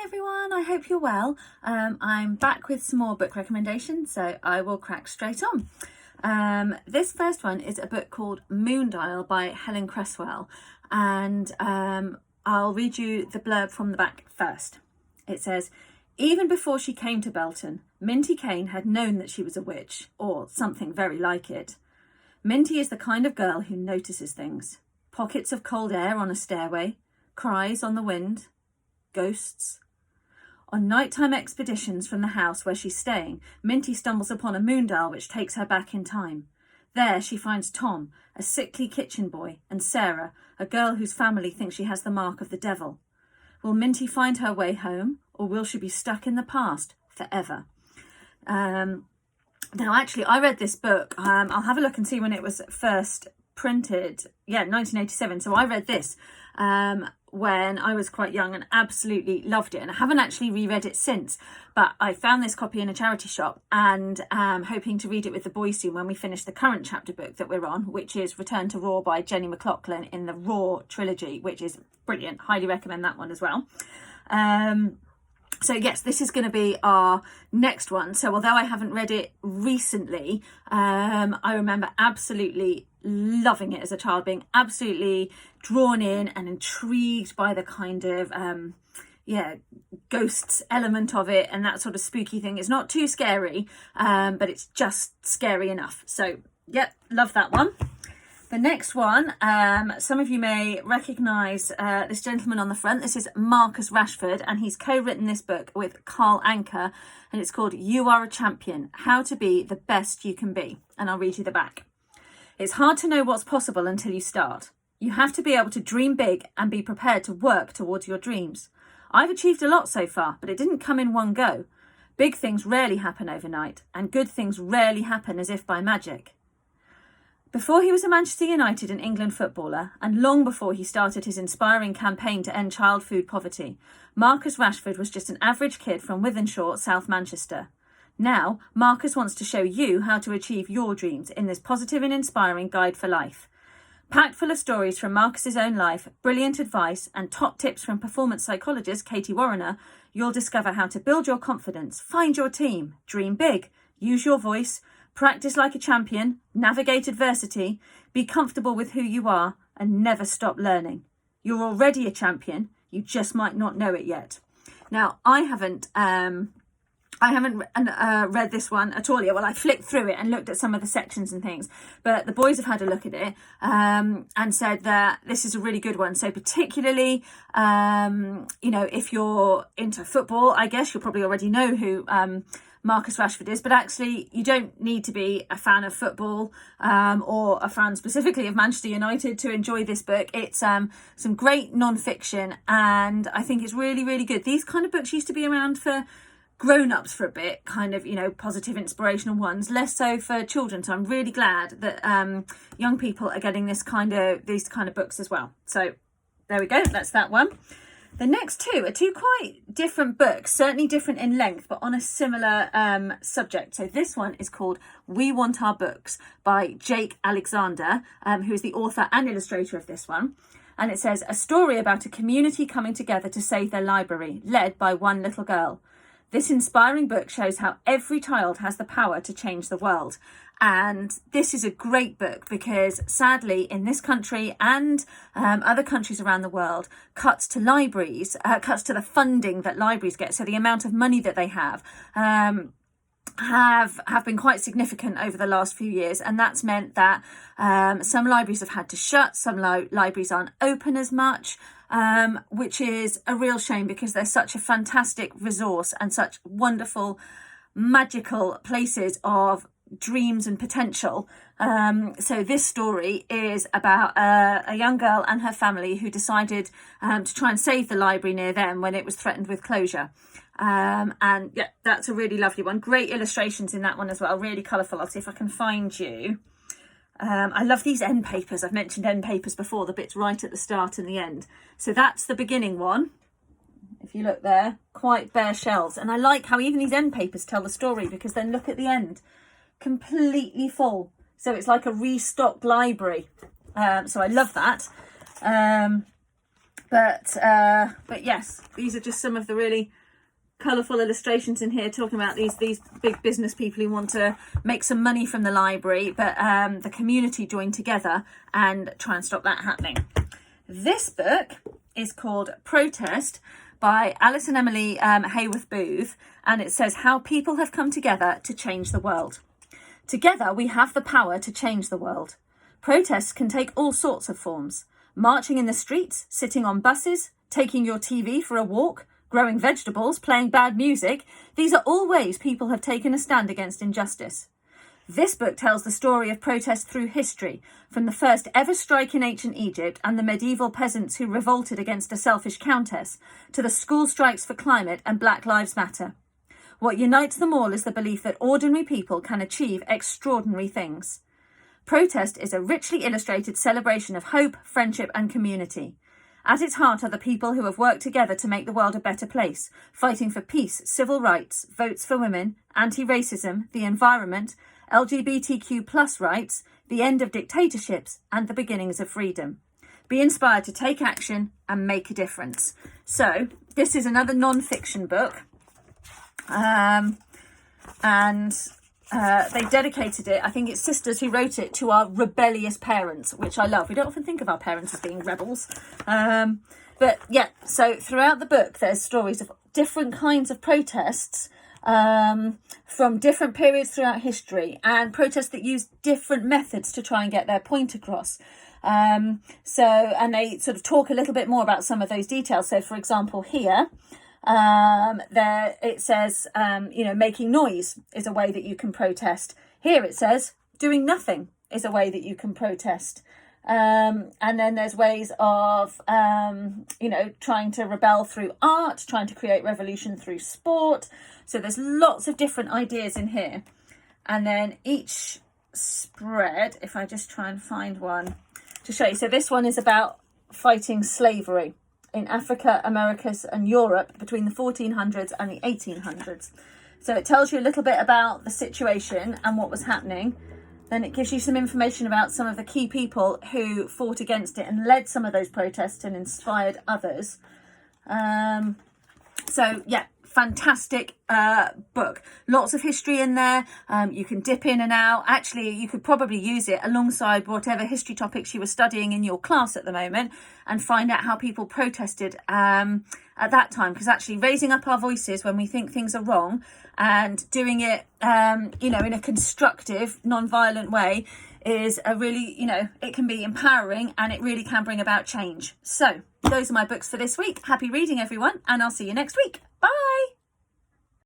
everyone, I hope you're well. I'm back with some more book recommendations, so I will crack straight on. This first one is a book called MOONDIAL by Helen Cresswell, and I'll read you the blurb from the back first. It says, even before she came to Belton, Minty Kane had known that she was a witch, or something very like it. Minty is the kind of girl who notices things. Pockets of cold air on a stairway, cries on the wind, ghosts. On nighttime expeditions from the house where she's staying, Minty stumbles upon a moondial which takes her back in time. There she finds Tom, a sickly kitchen boy, and Sarah, a girl whose family thinks she has the mark of the devil. Will Minty find her way home, or will she be stuck in the past forever? Now, actually, I read this book. I'll have a look and see when it was first printed. Yeah, 1987. So I read this when I was quite young and absolutely loved it. And I haven't actually reread it since, but I found this copy in a charity shop and hoping to read it with the boys soon when we finish the current chapter book that we're on, which is Return to Raw by Jenny McLaughlin in the Raw trilogy, which is brilliant. Highly recommend that one as well. So yes, this is going to be our next one. So although I haven't read it recently, I remember absolutely loving it as a child, being absolutely drawn in and intrigued by the kind of ghosts element of it and that sort of spooky thing. It's not too scary, but it's just scary enough. So yep, love that one. The next one, some of you may recognise this gentleman on the front. This is Marcus Rashford, and he's co-written this book with Anka, and it's called You Are a Champion, How to Be the Best You Can Be. And I'll read you the back. It's hard to know what's possible until you start. You have to be able to dream big and be prepared to work towards your dreams. I've achieved a lot so far, but it didn't come in one go. Big things rarely happen overnight, and good things rarely happen as if by magic. Before he was a Manchester United and England footballer, and long before he started his inspiring campaign to end child food poverty, Marcus Rashford was just an average kid from Wythenshawe, South Manchester. Now, Marcus wants to show you how to achieve your dreams in this positive and inspiring guide for life. Packed full of stories from Marcus's own life, brilliant advice, and top tips from performance psychologist Katie Warrener, you'll discover how to build your confidence, find your team, dream big, use your voice, practice like a champion, navigate adversity, be comfortable with who you are, and never stop learning. You're already a champion, you just might not know it yet. Now, I haven't read this one at all yet. Well, I flicked through it and looked at some of the sections and things, but the boys have had a look at it and said that this is a really good one. So particularly, if you're into football, I guess you'll probably already know who Marcus Rashford is, but actually you don't need to be a fan of football or a fan specifically of Manchester United to enjoy this book. It's some great non-fiction, and I think it's really, really good. These kind of books used to be around for grown-ups for a bit, kind of, positive inspirational ones, less so for children. So I'm really glad that young people are getting these kind of books as well. So there we go, that's that one. The next two are two quite different books, certainly different in length, but on a similar subject. So this one is called We Want Our Books by Jake Alexander, who is the author and illustrator of this one. And it says, a story about a community coming together to save their library, led by one little girl. This inspiring book shows how every child has the power to change the world. And this is a great book because sadly in this country and other countries around the world, cuts to libraries, cuts to the funding that libraries get, so the amount of money that they have been quite significant over the last few years, and that's meant that some libraries have had to shut, some libraries aren't open as much, which is a real shame because they're such a fantastic resource and such wonderful, magical places of dreams and potential. So this story is about a young girl and her family who decided to try and save the library near them when it was threatened with closure. And yeah, that's a really lovely one. Great illustrations in that one as well, really colourful. I'll see if I can find you. I love these end papers. I've mentioned end papers before, the bits right at the start and the end. So that's the beginning one. If you look there, quite bare shelves. And I like how even these end papers tell the story, because then look at the end, completely full. So it's like a restocked library. So I love that. But yes, these are just some of the really colourful illustrations in here talking about these big business people who want to make some money from the library, but the community join together and try and stop that happening. This book is called Protest by Alice and Emily Haworth-Booth, and it says how people have come together to change the world. Together we have the power to change the world. Protests can take all sorts of forms. Marching in the streets, sitting on buses, taking your TV for a walk, growing vegetables, playing bad music. These are all ways people have taken a stand against injustice. This book tells the story of protest through history, from the first ever strike in ancient Egypt and the medieval peasants who revolted against a selfish countess, to the school strikes for climate and Black Lives Matter. What unites them all is the belief that ordinary people can achieve extraordinary things. Protest is a richly illustrated celebration of hope, friendship and community. At its heart are the people who have worked together to make the world a better place, fighting for peace, civil rights, votes for women, anti-racism, the environment, LGBTQ+ rights, the end of dictatorships and the beginnings of freedom. Be inspired to take action and make a difference. So this is another non-fiction book. They dedicated it, I think it's sisters who wrote it, to our rebellious parents, which I love. We don't often think of our parents as being rebels. But yeah, so throughout the book, there's stories of different kinds of protests from different periods throughout history, and protests that use different methods to try and get their point across. And they sort of talk a little bit more about some of those details. So for example, here, there it says, making noise is a way that you can protest. Here it says doing nothing is a way that you can protest. And then there's ways of, trying to rebel through art, trying to create revolution through sport. So there's lots of different ideas in here. And then each spread, if I just try and find one to show you. So this one is about fighting slavery in Africa, Americas and Europe between the 1400s and the 1800s. So it tells you a little bit about the situation and what was happening. Then it gives you some information about some of the key people who fought against it and led some of those protests and inspired others. So yeah, fantastic book. Lots of history in there. You can dip in and out. Actually, you could probably use it alongside whatever history topics you were studying in your class at the moment and find out how people protested at that time. Because actually raising up our voices when we think things are wrong and doing it, in a constructive, non-violent way is a really, it can be empowering and it really can bring about change. So those are my books for this week. Happy reading, everyone, and I'll see you next week.